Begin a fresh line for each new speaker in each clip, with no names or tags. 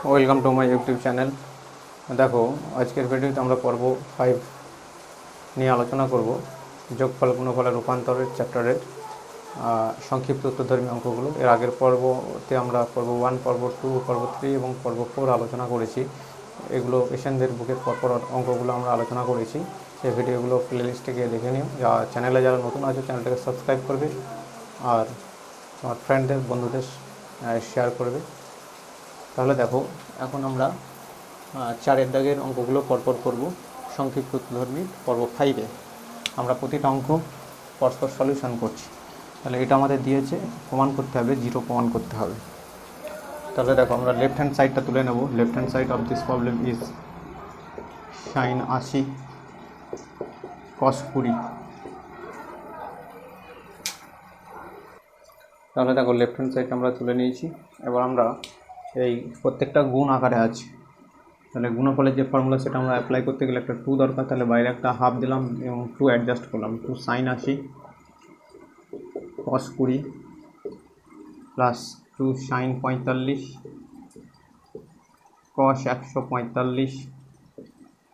Welcome to my YouTube channel. দেখো, আজকের ভিডিওতে আমরা পর্ব 5 নিয়ে আলোচনা করব যোগফল গুণফলের রূপান্তরের চ্যাপ্টারের সংক্ষিপ্ত উত্তরধর্মী অঙ্কগুলো। এর আগের পর্বতে আমরা পর্ব 1, পর্ব 2, পর্ব 3 এবং পর্ব 4 আলোচনা করেছি। এগুলো এশিয়ানদের বুকের পরপর অঙ্কগুলো আমরা আলোচনা করেছি। সেই ভিডিওগুলো প্লেলিস্টে গিয়ে দেখে নিও। চ্যানেলে যারা নতুন আছে চ্যানেলটাকে সাবস্ক্রাইব করবে আর তোমার ফ্রেন্ডদের বন্ধুদের শেয়ার করবে। তাহলে দেখো, এখন আমরা 4 দাগের অঙ্কগুলো পরপর করব সংক্ষিপ্ত উত্তরধর্মী পর্ব 5-এ। আমরা প্রতিটা অঙ্ক পরস্পর সলিউশন করছি। তাহলে এটা আমাদের দিয়েছে, প্রমাণ করতে হবে, 0 প্রমাণ করতে হবে। তাহলে দেখো, আমরা লেফট হ্যান্ড সাইডটা তুলে নেব। Left hand side of this problem is sin 80 cos 20। তাহলে দেখো, লেফট হ্যান্ড সাইডটা আমরা তুলে নিয়েছি। এবার আমরা এই প্রত্যেকটা গুণ আকারে আছে। তাহলে গুণফলের যে ফর্মুলা সেটা আমরা অ্যাপ্লাই করতে গেলে একটা 2 দরকার। তাহলে বাইরে একটা হাফ দিলাম এবং 2 অ্যাডজাস্ট করলাম। 2 sin 80 cos 20 plus 2 sin 45 cos 145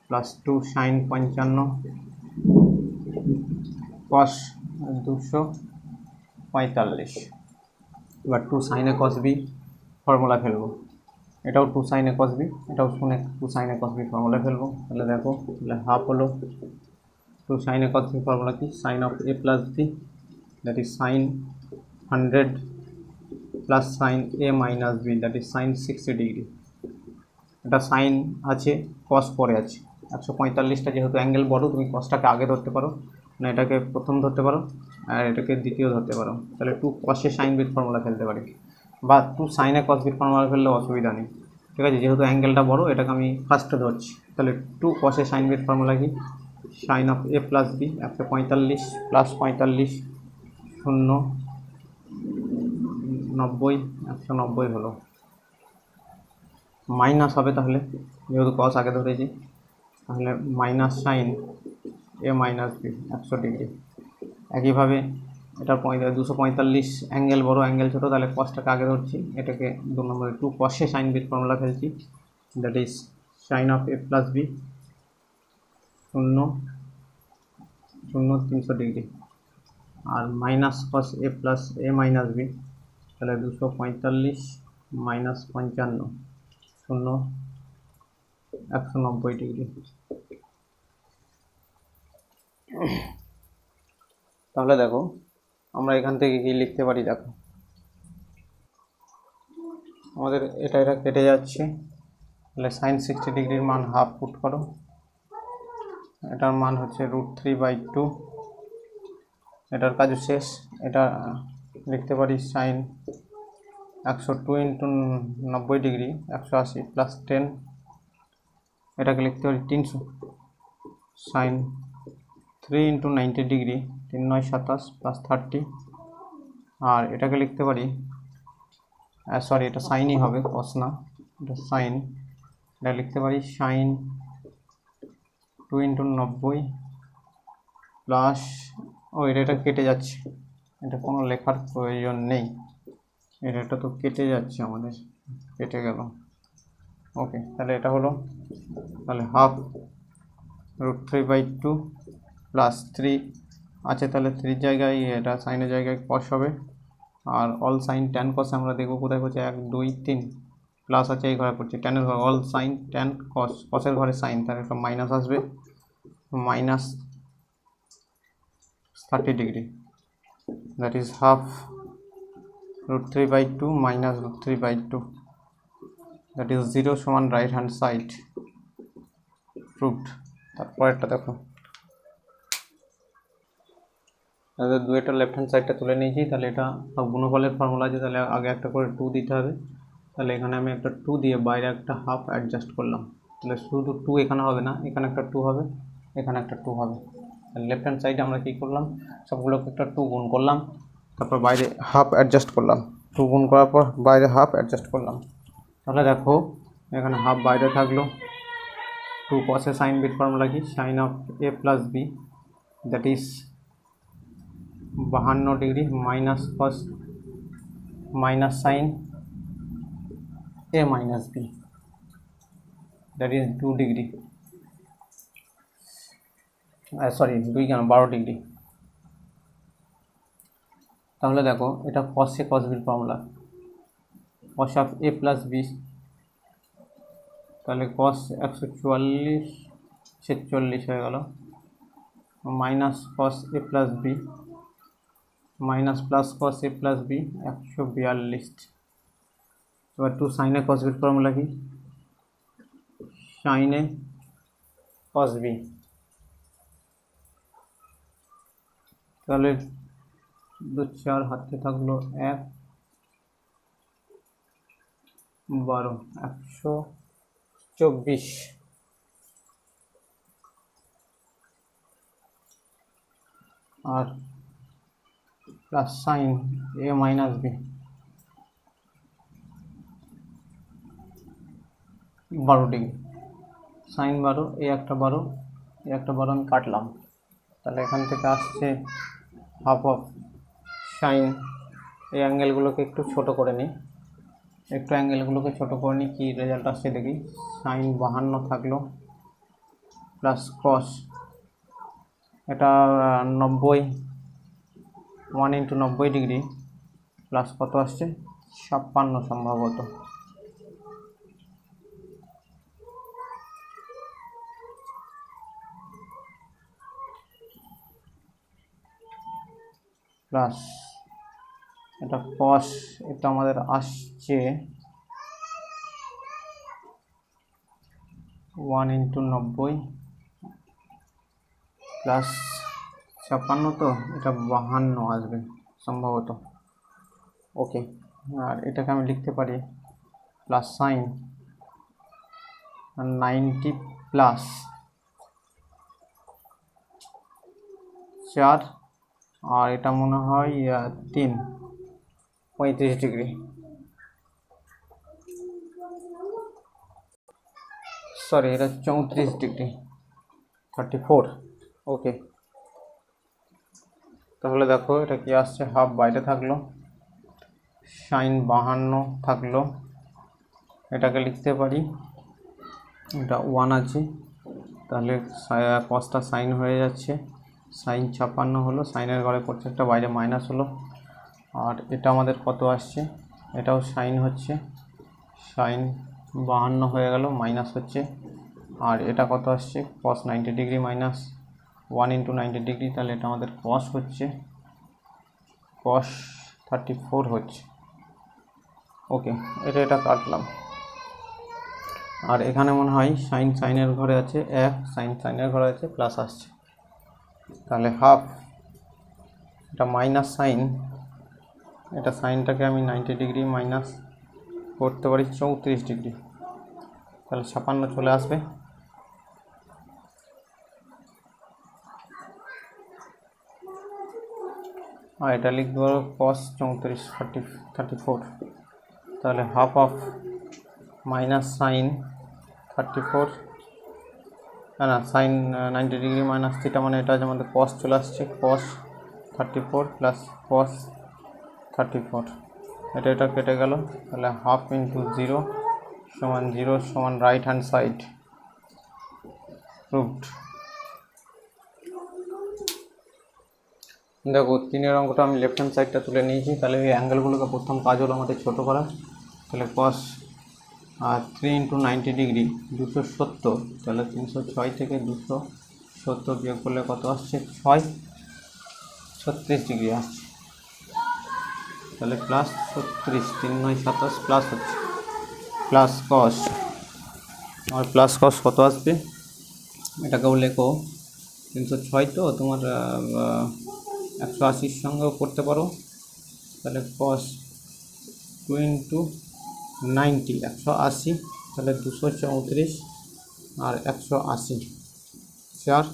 plus 2 sin 55 cos 245। এবার 2 sin a cos b formula ফেলবো। এটাও 2 sin a cos b, এটাও 2 sin a cos b formula ফেলবো। তাহলে দেখো, তাহলে হাফ হলো 2 sin a cos b formula কি, sin of a plus b, that is sin 100 plus sin a minus b, that is sin 60 degree. এটা sign আছে, কস পরে আছে। 145টা যেহেতু অ্যাঙ্গেল বড়, তুমি কসটাকে আগে ধরতে পারো, না এটাকে প্রথম ধরতে পারো আর এটাকে দ্বিতীয় ধরতে পারো। তাহলে 2 কসে সাইন বিট ফর্মুলা ফেলতে পারি, বা 2 সাইনে কস বিট ফর্মুলা ফেললে অসুবিধা নেই। ঠিক আছে, যেহেতু অ্যাঙ্গেলটা বড় এটাকে আমি ফার্স্টে ধরছি। তাহলে 2 কসে সাইন বিট ফর্মুলা কি, sine of A plus B, 145 plus 45 0 90, 190 হলো। মাইনাস হবে, তাহলে যেহেতু কস আগে ধরেছি, তাহলে minus sine A minus B 100 degree. একইভাবে এটা 245 অ্যাঙ্গেল বড়, অ্যাঙ্গেল ছোটো, তাহলে কসটাকে আগে ধরছি, এটাকে 2 নম্বরে 2 কসে সাইন বির ফর্মুলা ফেলছি, that is sine of A plus B 0 0 300 degree. আর minus cos A plus A minus B, তাহলে 245 মাইনাস 55 0 190 ডিগ্রি। তাহলে দেখো, আমরা এখান থেকে কি লিখতে পারি, দেখো আমাদের এটা কেটে যাচ্ছে। তাহলে সাইন 60 ডিগ্রির মান হাফ পুট করো, এটার মান হচ্ছে √3/2। এটার কাজ শেষ। এটা লিখতে পারি সাইন 102 ইন্টু 90 ডিগ্রি 180 প্লাস 10, এটাকে লিখতে পারি 300 সাইন 3 ইন্টু 90 ডিগ্রি 3 9 27 প্লাস 30। আর এটাকে লিখতে পারি, সরি এটা সাইনই হবে, কস না, এটা সাইন। এটা লিখতে পারি সাইন 2 ইন্টু 90 প্লাস, এটা কেটে যাচ্ছে, এটা কোনো লেখার প্রয়োজন নেই, এটা তো কেটে যাচ্ছে, আমাদের কেটে গেল। ওকে, তাহলে এটা হলো, তাহলে হাফ √3/2 প্লাস 3 আছে, তাহলে 3 জায়গায় এটা সাইনের জায়গায় কস হবে। আর অল সাইন ট্যান কস আমরা দেখবো কোথায় করছে, 1 2 3 প্লাস আছে এই ঘরে পড়ছে, ট্যানের ঘরে অল সাইন ট্যান কস, কসের ঘরে সাইন, তার একটা মাইনাস আসবে, minus 30 degree, that is half √3/2 minus √3/2, that is 0 সমান রাইট হ্যান্ড সাইড, প্রুভড। তারপরেরটা দেখো, তাহলে দুইটা লেফট হ্যান্ড সাইডটা তুলে নিয়েছি। তাহলে এটা সব গুণফলের ফর্মুলা আছে, তাহলে আগে একটা করে 2 দিতে হবে। তাহলে এখানে আমি একটা 2 দিয়ে বাইরে একটা হাফ অ্যাডজাস্ট করলাম। তাহলে শুধু 2 এখানে হবে না, এখানে একটা 2 হবে, এখানে একটা 2 হবে। তাহলে লেফট হ্যান্ড সাইডে আমরা কী করলাম, সবগুলোকে একটা 2 গুণ করলাম, তারপর বাইরে হাফ অ্যাডজাস্ট করলাম। 2 গুণ করার পর বাইরে হাফ অ্যাডজাস্ট করলাম। তাহলে দেখো, এখানে হাফ বাইরে থাকলো। 2 কসে সাইন বিট ফর্মুলা কি, sine of A plus B, that is 52 degree minus cos minus sine A minus B, that is 2 degree, sorry 2 কেন 12 ডিগ্রি। তাহলে দেখো এটা cos a cos b formula, cos of a plus B, তাহলে cos 144 46 হয়ে গেল, minus cos a plus B minus plus cos a plus B 142। এবার 2 sin a cos b formula কি, sin a cos b, তাহলে 2 4 হাতে থাকলো 1 12 124, আর plus sign A minus B 12 degree, sign 12 এ একটা 12 এ একটা 12 আমি কাটলাম, তাহলে এখান থেকে আসছে হাফ অফ সাইন। এই অ্যাঙ্গেলগুলোকে একটু ছোট করে নিই, একটু অ্যাঙ্গেলগুলোকে ছোট করে নিই, কী রেজাল্ট আসছে দেখি। সাইন 52 থাকলো প্লাস কস, এটা 90, 1 ইন্টু 90 ডিগ্রি প্লাস কত আসছে 56 সম্ভবত। প্লাস এটা কস, এটা আমাদের আসছে 1 ইন্টু 90 প্লাস 56, তো এটা 52 আসবে সম্ভবত। ওকে, আর এটাকে আমি লিখতে পারি প্লাস সাইন 90 প্লাস 4, আর এটা মনে হয় 3 35 ডিগ্রি, সরি এটা 34 ডিগ্রি 34। ওকে, তাহলে দেখো এটা কি আসছে, হাফ বাইরে থাকলো, সাইন 52 থাকলো, এটাকে লিখতে পারি, এটা 1 আছে, তাহলে কসটা সাইন হয়ে যাচ্ছে, সাইন 56 হলো, সাইনের ঘরে প্রত্যেকটা বাইরে মাইনাস হলো, আর এটা আমাদের কত আসছে, এটাও সাইন হচ্ছে, সাইন 52 হয়ে গেল, মাইনাস হচ্ছে, আর এটা কত আসছে কস 90 ডিগ্রি মাইনাস 1 ইন্টু 90 ডিগ্রি, তাহলে এটা আমাদের কস হচ্ছে, কস 34 হচ্ছে। ওকে, এটা কাটলাম, আর এখানে মনে হয় সাইন সাইনের ঘরে আছে 1, সাইন সাইনের ঘরে আছে প্লাস আসছে, তাহলে হাফ, এটা মাইনাস সাইন, এটা সাইনটাকে আমি 90 ডিগ্রি মাইনাস করতে পারি 34 ডিগ্রি, তাহলে 56 চলে আসবে। আর এটা লিখতে পারো কস 34 34, তাহলে হাফ অফ মাইনাস সাইন 34, না সাইন 90 ডিগ্রি মাইনাস থিটা, মানে এটা আমাদের কস চলে আসছে, কস 34 প্লাস কস 34, এটা কেটে গেল, তাহলে হাফ ইন্টু 0 সমান 0 সমান রাইট হ্যান্ড সাইড প্রুভড। দেখো 3 অঙ্কটা আমি লেফট হ্যান্ড সাইডটা তুলে নিয়েছি, তাহলে এই অ্যাঙ্গেলগুলোকে প্রথম কাজ হলো আমাদের ছোটো করা, তাহলে কস 3 ইন্টু 90 ডিগ্রি 270, তাহলে 306 থেকে 270 বিয়োগ করলে কত আসছে 6 36 ডিগ্রি আসছে, তাহলে প্লাস 36, 3 9 27 প্লাস হচ্ছে, প্লাস কস, আমার প্লাস কস কত আসবে, এটাকেও লেখো 306, তো তোমার 180 সঙ্গেও করতে পারো, তাহলে কস 2 ইন্টু 90 180, তাহলে 234 আর 180 4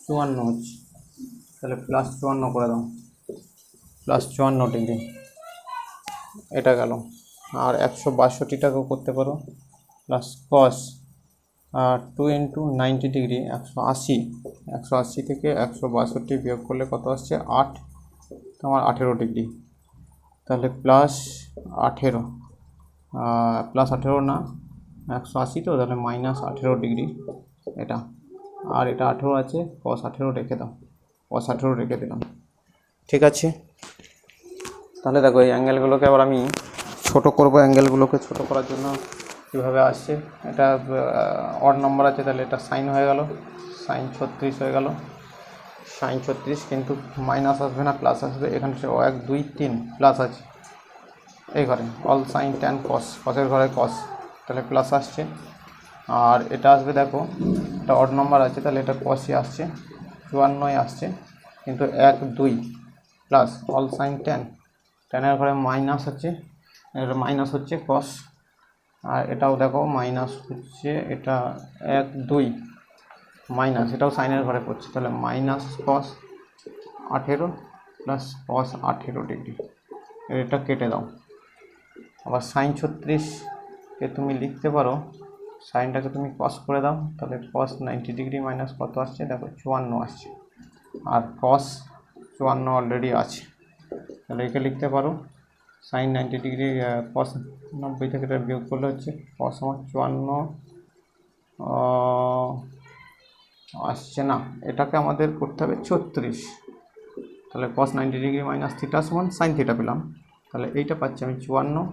54 হচ্ছে, তাহলে প্লাস 54 করে দাও, প্লাস 54 ডিগ্রি, এটা গেল। আর 162টাকেও করতে পারো, প্লাস কস 2 ইন্টু 90 ডিগ্রি 180 থেকে 162 বিয়োগ করলে কত আসছে 8, তোমার 18 ডিগ্রি, তাহলে প্লাস 18, +18 না 180, তো তাহলে -18 ডিগ্রি এটা, আর এটা 18 আছে, cos18 রেখে দাও, cos18 রেখে দিলাম। ঠিক আছে, তাহলে দেখো এই অ্যাঙ্গেলগুলোকে আবার আমি ছোট করব। অ্যাঙ্গেলগুলোকে ছোট করার জন্য কীভাবে আসছে, এটা অড নম্বর আছে, তাহলে এটা সাইন হয়ে গেল, sin 36 হয়ে গেল, sin 36, কিন্তু মাইনাস আসবে না, প্লাস আসবে। এখানে 1 2 3 প্লাস আছে, এই ঘরে অল সাইন ট্যান কস, কসের ঘরে কস, তাহলে প্লাস আসছে। আর এটা আসবে, দেখো এটা অড নম্বর আছে, তাহলে এটা কসই আসছে, 54 আসছে, কিন্তু 1 2 প্লাস অল সাইন ট্যান, ট্যানের ঘরে মাইনাস আছে, এটা মাইনাস হচ্ছে কস, আর এটাও দেখো মাইনাস হচ্ছে, এটা 1 2 মাইনাস, এটাও সাইনের ঘরে পড়ছে, তাহলে minus cos18 plus cos18 degree, এটা কেটে দাও। আবার sin 36কে তুমি লিখতে পারো, সাইনটাকে তুমি cos করে দাও, তাহলে cos 90 ডিগ্রি মাইনাস কত আসছে, দেখো 54 আসছে, আর cos 54 অলরেডি আছে, তাহলে একে লিখতে পারো sin 90 ডিগ্রি, cos 90 থেকে এটা বিয়োগ করলে হচ্ছে cos আমার 54 আসছে না, এটাকে আমাদের করতে হবে 36, তাহলে cos 90 ডিগ্রি মাইনাস থিটা সমান sin থিটা পেলাম, তাহলে এইটা পাচ্ছি আমি 54,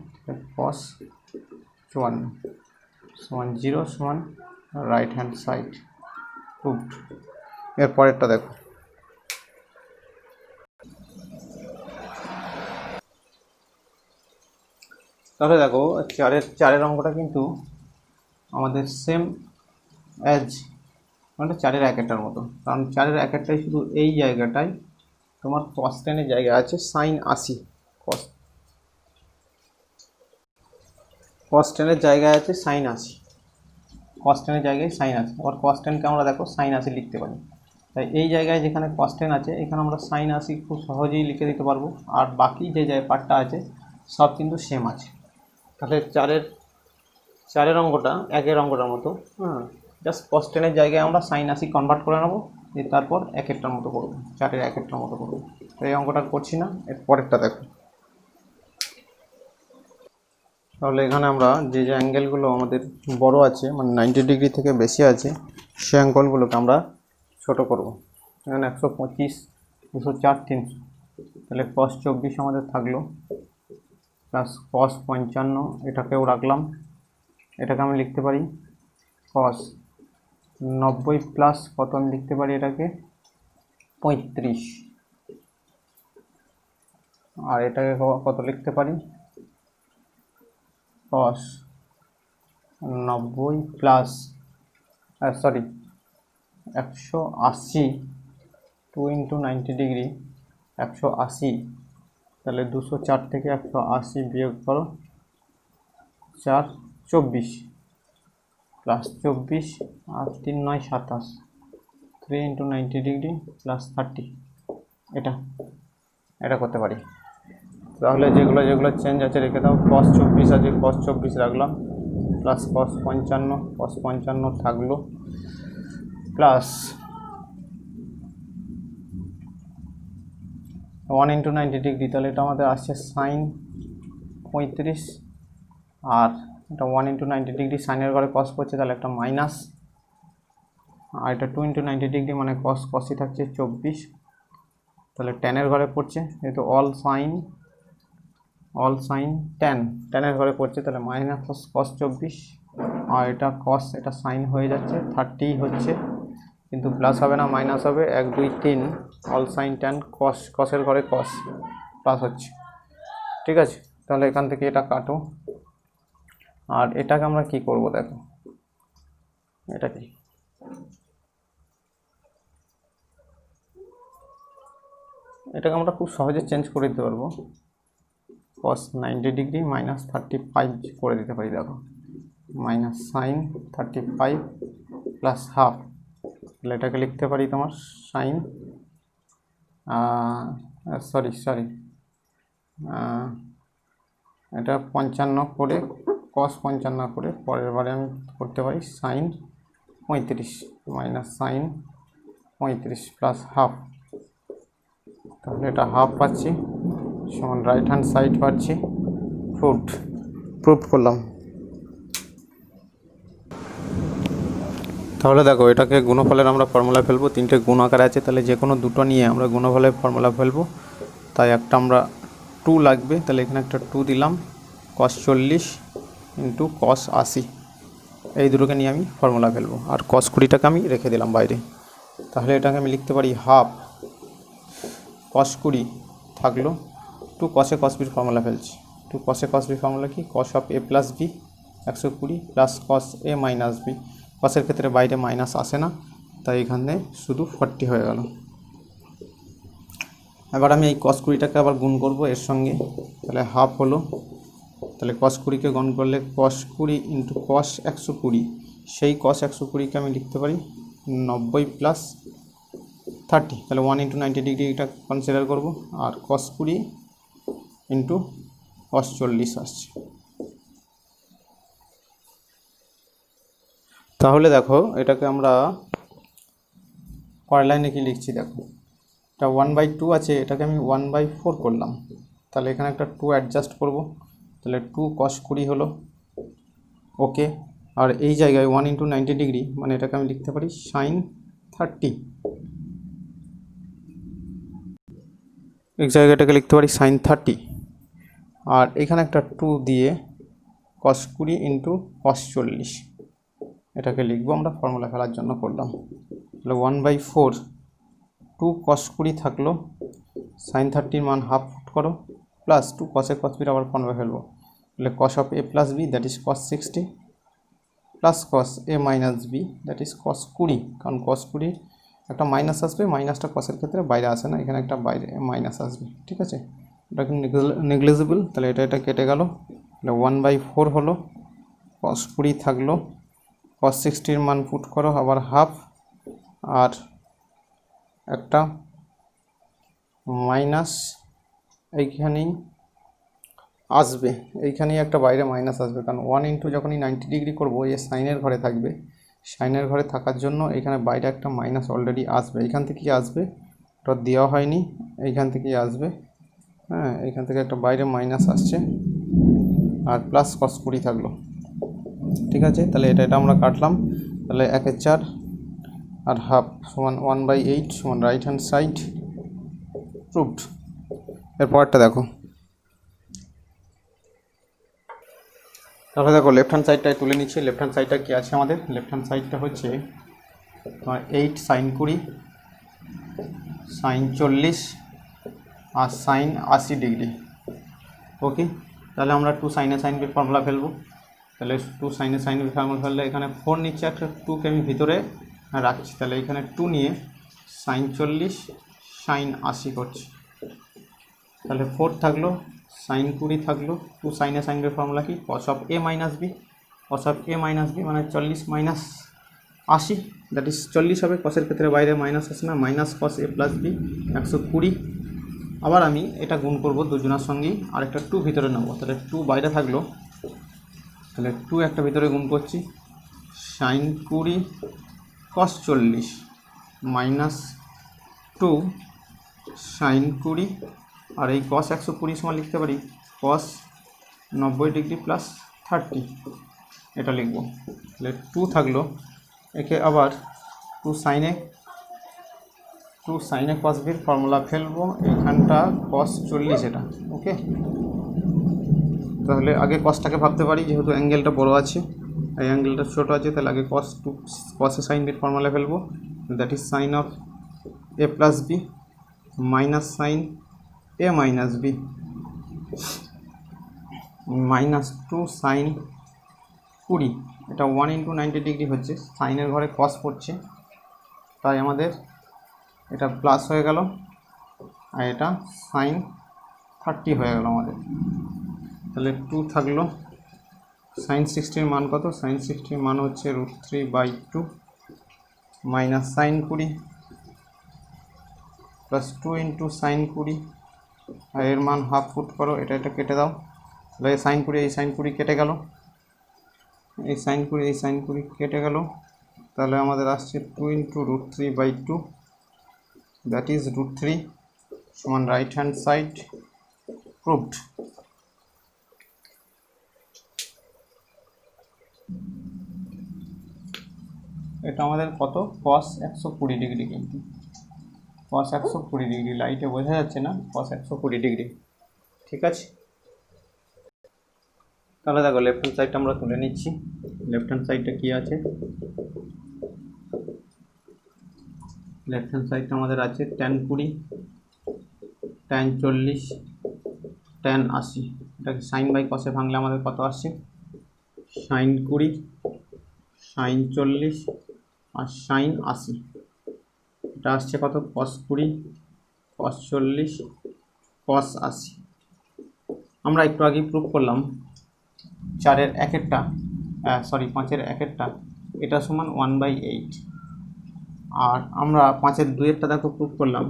cos 54 সমান 0 সমান রাইট হ্যান্ড সাইড প্রুভড। এর পরেরটা দেখো, তাহলে দেখো চারের অঙ্কটা কিন্তু আমাদের সেম অ্যাজ মানে 4-এর 1-এর মতো, কারণ 4-এর 1-এরটাই শুধু এই জায়গাটায় তোমার cos 10-এর জায়গা আছে sin 80, cos 10-এর জায়গায় আছে sin 80, cos 10-এর জায়গায় sin 80, আবার cos 10কে আমরা দেখো sin 80 লিখতে পারি, তাই এই জায়গায় যেখানে cos 10 আছে এখানে আমরা sin 80 খুব সহজেই লিখে দিতে পারবো, আর বাকি যে পার্টটা আছে সব কিন্তু সেম আছে। তাহলে চারের অঙ্কটা 1-এর অঙ্কটার মতো, জাস্ট cos 10-এর জায়গায় আমরা sin 80 কনভার্ট করে নেবো, তারপর 1-এরটার মতো করবো, 4-এর 1-এরটার মতো করবো। তো এই অঙ্কটা করছি না, এর পরেরটা দেখো। তাহলে এখানে আমরা যে অ্যাঙ্গেলগুলো আমাদের বড় আছে, মানে 90 ডিগ্রি থেকে বেশি আছে, সেই অ্যাঙ্গেলগুলোকে আমরা ছোট করব। এখানে 125, 204, 300, তাহলে cos 24 আমাদের থাকলো, প্লাস cos 55, এটাকেও রাখলাম, এটাকে আমি লিখতে পারি cos 90 প্লাস কত আমি লিখতে পারি এটাকে 35, আর এটাকে কত লিখতে পারি cos 90 প্লাস 180, 2 × 90 ডিগ্রি 180, তাহলে 204 থেকে 180 বিয়োগ করো 4 24 প্লাস 24 আর 3 9 27, 3 × 90 ডিগ্রি প্লাস 30, এটা করতে পারি। তাহলে যেগুলো চেঞ্জ আছে রেখে দাও, cos 24 আছে, cos 24 রাখলাম, প্লাস cos 55 থাকলো, প্লাস 1 × 90 ডিগ্রি, তাহলে এটা আমাদের আসছে sin 35, আর এটা 1 × 90 ডিগ্রি, সাইনের ঘরে cos পড়ছে, তাহলে একটা মাইনাস, আর এটা 2 × 90 ডিগ্রি মানে cosই থাকছে 24, তাহলে ট্যানের ঘরে পড়ছে, যেহেতু অল সাইন ট্যানের ঘরে পড়ছে, তাহলে মাইনাস cos 24, আর এটা cos, এটা সাইন হয়ে যাচ্ছে 30 হচ্ছে, কিন্তু প্লাস হবে না, মাইনাস হবে, 1 2 3 অল সাইন ট্যান কসের ঘরে cos প্লাস হচ্ছে। ঠিক আছে, তাহলে এখান থেকে এটা কাটো, আর এটাকে আমরা কি করব দেখো, এটাকে আমরা খুব সহজে চেঞ্জ করে দিতে পারবো, cos 90 ডিগ্রি মাইনাস 35 করে দিতে পারি, দেখো মাইনাস সাইন 35 প্লাস হাফ, তাহলে এটাকে লিখতে পারি তোমার সাইন সরি এটা 55 করে cos 55 করে, পরের বারে আমি করতে পারি sine 35 minus sine 35 plus half, তাহলে এটা হাফ পাচ্ছি সমান রাইট হ্যান্ড সাইড পাচ্ছি প্রুভড। প্রুভ করলাম। তাহলে দেখো এটাকে গুণফলের আমরা ফর্মুলা ফেলবো, তিনটে গুণ আকারে আছে, তাহলে যে কোনো দুটো নিয়ে আমরা গুণফলের ফর্মুলা ফেলবো। তাই একটা আমরা 2 লাগবে, তাহলে এখানে একটা 2 দিলাম, cos 40 ইন্টু cos 80, এই দুটোকে নিয়ে আমি ফর্মুলা ফেলবো। আর cos 20টাকে আমি রেখে দিলাম বাইরে। তাহলে এটাকে আমি লিখতে পারি হাফ cos 20 থাকলো 2 cos a cos b formula ফেলছি। 2 cos a cos b formula কি, cos of a plus b 120 plus cos a minus b। কসের ক্ষেত্রে বাইরে মাইনাস আসে না, তাই এখানে শুধু 40 হয়ে গেল। এবার আমি এই cos 20টাকে আবার গুণ করব এর সঙ্গে, তাহলে হাফ হলো, তাহলে cos 20কে গুণ করলে cos 20 ইন্টু cos 120, সেই cos 120কে আমি লিখতে পারি 90 প্লাস 30, তাহলে 1 ইন্টু 90 ডিগ্রি এটা কনসিডার করব। আর cos 20 ইন্টু cos 40 আসছে। তাহলে দেখো এটাকে আমরা পরের লাইনে কি লিখছি, দেখো এটা 1/2 আছে, এটাকে আমি 1/4 করলাম, তাহলে এখানে একটা 2 অ্যাডজাস্ট করব, তাহলে 2 cos 20 হলো, ওকে। আর এই জায়গায় 1 ইন্টু 90 ডিগ্রি মানে এটাকে আমি লিখতে পারি sin 30, এই জায়গাটাকে লিখতে পারি sin 30। আর এখানে একটা 2 দিয়ে cos 20 ইন্টু cos 40, এটাকে লিখবো আমরা ফর্মুলা ফেলার জন্য করলাম। তাহলে 1/4 2 cos 20 থাকলো, sin 30 মান হাফ ফুট করো, plus 2 cos a cos b আবার ফর্মুলা ফেলবো, তাহলে cos of a plus b that is cos 60 plus cos a minus b that is cos 20, কারণ cos 20 একটা মাইনাস আসবে, মাইনাসটা cosের ক্ষেত্রে বাইরে আসে না, এখানে একটা বাইরে মাইনাস আসবে, ঠিক আছে, এটা কিন্তু নেগলিজিবল, তাহলে এটা কেটে গেল, তাহলে 1/4 হলো, cos 20 থাকলো, cos 60 মান পুট করো আবার হাফ, আর একটা মাইনাস এইখানেই আসবে, এইখানেই একটা বাইরে মাইনাস আসবে, কারণ 1 ইন্টু যখনই 90 ডিগ্রি করবো এই সাইনের ঘরে থাকবে, সাইনের ঘরে থাকার জন্য এখানে বাইরে একটা মাইনাস অলরেডি আসবে, এইখান থেকেই আসবে, ওটা দেওয়া হয়নি, এইখান থেকেই আসবে, হ্যাঁ এইখান থেকে একটা বাইরে মাইনাস আসছে, আর প্লাস cos 20 থাকলো, ঠিক আছে। তাহলে এটা আমরা কাটলাম, তাহলে 1/4 আর হাফ সমান 1/8 সমান রাইট হ্যান্ড সাইড প্রুভড। এরপরটা দেখো, তাহলে দেখো লেফট হ্যান্ড সাইডটাই তুলে নিচ্ছি। লেফট হ্যান্ড সাইডটা কি আছে আমাদের, লেফট হ্যান্ড সাইডটা হচ্ছে তোমার 8 sin 20 sin 40 আর sin 80 ডিগ্রি, ওকে। তাহলে আমরা 2 sin a sin b formula ফেলবো, তাহলে 2 sin a sin b formula ফেললে এখানে 4 নিচ্ছে, একটা 2কে আমি ভিতরে রাখছি, তাহলে এখানে 2 নিয়ে sin 40 sin 80 করছি, তাহলে 4 থাকলো, sin 20 থাকলো, 2 sin a sin b formula কি, cos of a minus b, cos of a minus b মানে 40 মাইনাস 80 দ্যাট ইজ 40 হবে, cosের ক্ষেত্রে বাইরে মাইনাস আসে না, minus cos a plus b 120। আবার আমি এটা গুণ করব দুজনের সঙ্গেই, আর একটা 2 ভিতরে নেবো, তাহলে 2 বাইরে থাকলো, তাহলে 2 একটা ভিতরে গুণ করছি, sin 20 cos 40 মাইনাস 2 sin 20, আর এই cos 120 সমান লিখতে পারি cos 90 ডিগ্রি প্লাস 30, এটা লিখবো, তাহলে 2 থাকলো, একে আবার 2 sin a cos b formula ফেলবো, এইখানটা cos 40 এটা, ওকে। তাহলে আগে cosটাকে ভাবতে পারি, যেহেতু অ্যাঙ্গেলটা বড় আছে এই অ্যাঙ্গেলটা ছোট আছে, তাহলে আগে cos a sin b formula ফেলবো, that is sin of a plus b minus sin a minus b minus 2 sin 20, এটা 1 ইন্টু 90 ডিগ্রি হচ্ছে, সাইনের ঘরে cos পড়ছে, তাই আমাদের এটা প্লাস হয়ে গেল, আর এটা sin 30 হয়ে গেল আমাদের, তাহলে 2 থাকলো, sin 60 মান কত, sin 60 মান হচ্ছে √3/2 minus sin 20 plus 2 into sin 20, আর এর মান হাফ ফুট করো, এটা কেটে দাও, তাহলে sin 20 এই sin 20 কেটে গেল, এই sin 20 কেটে গেল, তাহলে আমাদের আসছে 2 ইন্টু √3/2 দ্যাট ইজ √3 সমান রাইট হ্যান্ড সাইড প্রুভড। এটা আমাদের কত cos 120 ডিগ্রি, কিন্তু cos 120 ডিগ্রি, লাইটে বোঝা যাচ্ছে না, cos 120 ডিগ্রি। ঠিক আছে, তাহলে দেখো লেফট হ্যান্ড সাইডটা আমরা তুলে নিচ্ছি। লেফট হ্যান্ড সাইডটা কি আছে, লেফট হ্যান্ড সাইডটা আমাদের আছে tan 20, tan 40, tan 80। এটাকে সাইন বাই কসে ভাঙলে আমাদের কত আসছে, sin 20, sin 40 আর sin 80। এটা আসছে কত, cos 20, cos 40, cos 80। আমরা একটু আগেই প্রুভ করলাম 4-এর 1-এরটা, সরি 5-এর 1-এরটা, এটা সমান 1/8। আর আমরা 5-এর 2-এরটা দেখো প্রুভ করলাম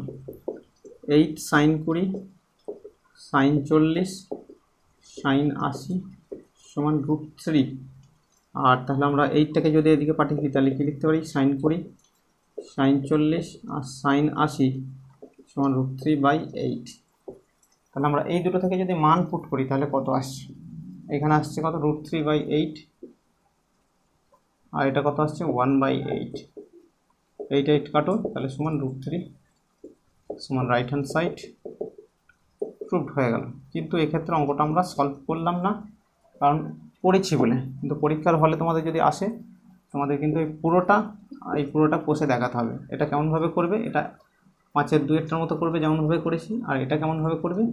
8 sin 20, sin 40, sin 80 সমান √3। আর তাহলে আমরা 8টাকে যদি এদিকে পাঠিয়ে দিই তাহলে কি লিখতে পারি, sin 20, sin 40 আর sin 80 সমান √3/8। তাহলে আমরা এই দুটো থেকে যদি মান পুট করি তাহলে কত আসছে, এখানে আসছে কত, √3/8, আর এটা কত আসছে 1/8। 8 কাটো, তাহলে সমান √3 সমান রাইট হ্যান্ড সাইড, প্রুভড হয়ে গেল। কিন্তু এক্ষেত্রে অঙ্কটা আমরা সলভ করলাম না, কারণ পড়েছি বলে। কিন্তু পরীক্ষার হলে তোমাদের যদি আসে, তোমাদের কিন্তু এই পুরোটা কষে দেখাতে হবে। এটা কেমনভাবে করবে, এটা 5-এর 2-এরটার মতো করবে যেমনভাবে করেছি, আর এটা কেমনভাবে করবে,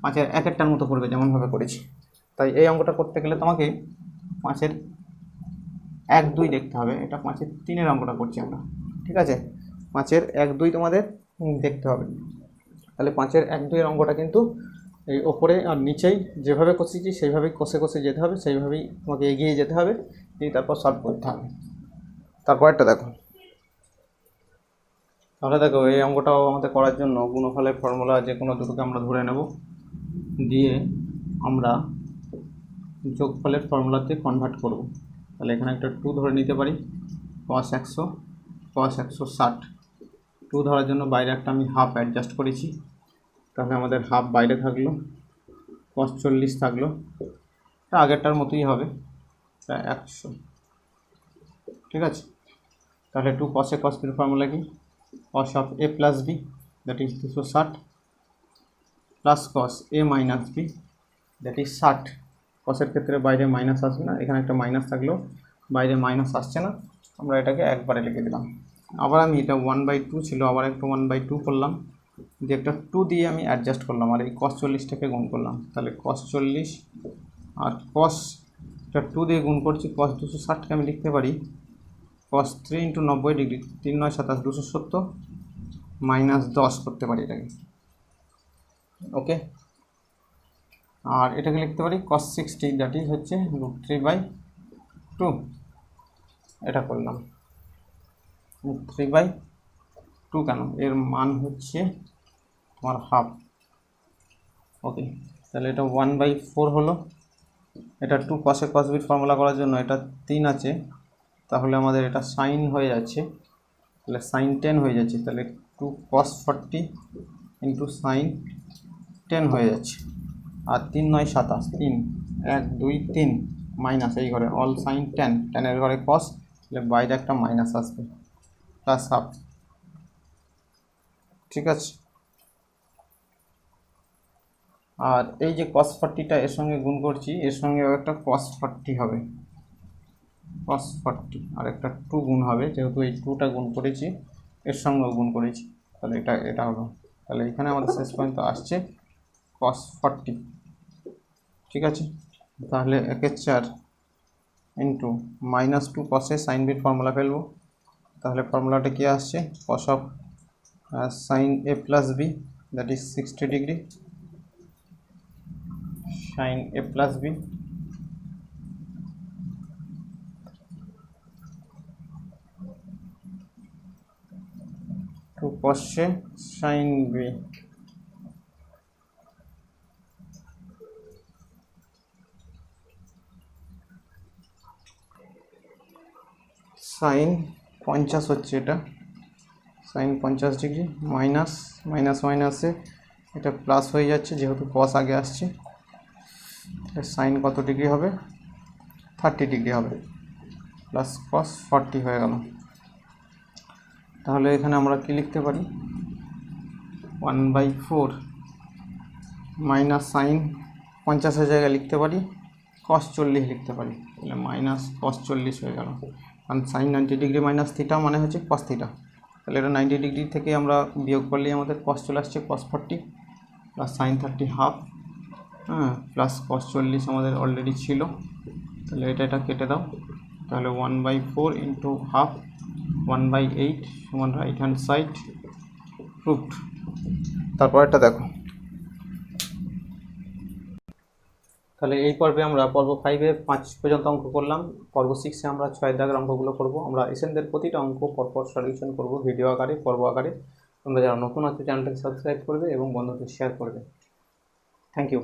5-এর 1-এরটার মতো করবে যেমনভাবে করেছি। তাই এই অঙ্কটা করতে গেলে তোমাকে 5-এর 1-2 দেখতে হবে। এটা 5-এর 3-এর অঙ্কটা করছি আমরা, ঠিক আছে। 5-এর 1-2 তোমাদের দেখতে হবে। তাহলে 5-এর 1-2-এর অঙ্কটা কিন্তু এই ওপরে আর নিচেই যেভাবে কষেছি সেইভাবেই কষে কষে যেতে হবে, সেইভাবেই তোমাকে এগিয়ে যেতে হবে, দিয়ে তারপর সলভ করতে হবে। তারপরটা দেখো, তাহলে দেখো এই অঙ্কটাও আমাদের করার জন্য গুণফলের ফর্মুলা যে কোনো দুটোকে আমরা ধরে নেব, দিয়ে আমরা যোগফলের ফর্মুলাতে কনভার্ট করব। তাহলে এখানে একটা 2 ধরে নিতে পারি, cos 100, cos 160। 2 ধরার জন্য বাইরে একটা আমি হাফ অ্যাডজাস্ট করেছি, তাহলে আমাদের হাফ বাইরে থাকলো, cos 40 থাকলো, এটা আগেরটার মতোই হবে, তা 100। ঠিক আছে, তাহলে 2 cos a cos b formula কি, cos of a plus b that is 260 plus cos a minus b that is 60। cos-এর ক্ষেত্রে বাইরে মাইনাস আসবে না, এখানে একটা মাইনাস থাকলেও বাইরে মাইনাস আসছে না, আমরা এটাকে একবারে লিখে দিলাম। আবার আমি এটা 1/2 ছিল, আবার একটা 1/2 করলাম, যে একটা 2 দিয়ে আমি অ্যাডজাস্ট করলাম, আর এই cos 40টাকে গুণ করলাম। তাহলে cos 40 আর cos, এটা 2 দিয়ে গুণ করছি, cos 260কে আমি লিখতে পারি cos 3 × 90 ডিগ্রি, 3 9 27 270 -10 করতে পারি এটাকে, ওকে। আর এটাকে লিখতে পারি cos 60, দ্যাট ইজ হচ্ছে √3/2। এটা করলাম √3/2, কেন, এর মান হচ্ছে তোমার হাফ, ওকে। তাহলে এটা 1/4 হলো। এটা 2 cos a cos b formula করার জন্য এটা 3 আছে, তাহলে আমাদের এটা সাইন হয়ে যাচ্ছে, তাহলে সাইন 10 হয়ে যাচ্ছে, তাহলে 2 cos 40 × সাইন 10 হয়ে যাচ্ছে। আর 3 9 27, 3 1 2 3 মাইনাস, এই ঘরে অল সাইন 10, 10-এর ঘরে cos, তাহলে বাইরে একটা মাইনাস আসবে, প্লাস হাফ। ঠিক আছে, আর এই যে cos 40টা এর সঙ্গে গুণ করছি, এর সঙ্গে একটা cos 40 হবে, cos 40, আর একটা 2 গুণ হবে, যেহেতু এই 2টা গুণ করেছি এর সঙ্গেও গুণ করেছি, তাহলে এটা হলো। তাহলে এখানে আমাদের শেষ পর্যন্ত আসছে cos 40। ঠিক আছে, তাহলে 1/4 into -2 cos a sin b formula ফেলবো। তাহলে ফর্মুলাটা কি আসছে, cos of sin a plus b that is 60 degree, sin a plus b to cos a sin b। Sine 50 হচ্ছে, এটা সাইন 50 ডিগ্রি, মাইনাস মাইনাসে এটা প্লাস হয়ে যাচ্ছে যেহেতু cos আগে আসছে, সাইন কত ডিগ্রি হবে, 30 ডিগ্রি হবে, প্লাস cos 40 হয়ে গেল। তাহলে এখানে আমরা কি লিখতে পারি, 1/4 মাইনাস সাইন 50-এর জায়গায় লিখতে পারি cos 40 লিখতে পারি, তাহলে মাইনাস cos 40 হয়ে গেল। কারণ সাইন 90 ডিগ্রি মাইনাস থিটা মানে হচ্ছে cos থিটা, তাহলে এটা 90 ডিগ্রি থেকে আমরা বিয়োগ করলেই আমাদের cos চলে আসছে cos 40 প্লাস সাইন 30 হাফ, হ্যাঁ, প্লাস cos 40 আমাদের অলরেডি ছিল, তাহলে এটা কেটে দাও, তাহলে 1/4 ইন্টু হাফ 1/8 সমান রাইট হ্যান্ড সাইড প্রুফড। তারপর এটা দেখো, তাহলে এই পর্বে আমরা পর্ব 5-এ 5 পর্যন্ত অঙ্ক করলাম। পর্ব 6-এ আমরা 6 দাগের অঙ্কগুলো করব। আমরা এসএনদের প্রতিটা অঙ্ক পরপর সলিউশন করব ভিডিও আকারে, পর্ব আকারে। তোমরা যারা নতুন আছো চ্যানেলটাকে সাবস্ক্রাইব করবে এবং বন্ধুদের শেয়ার করবে। Thank you.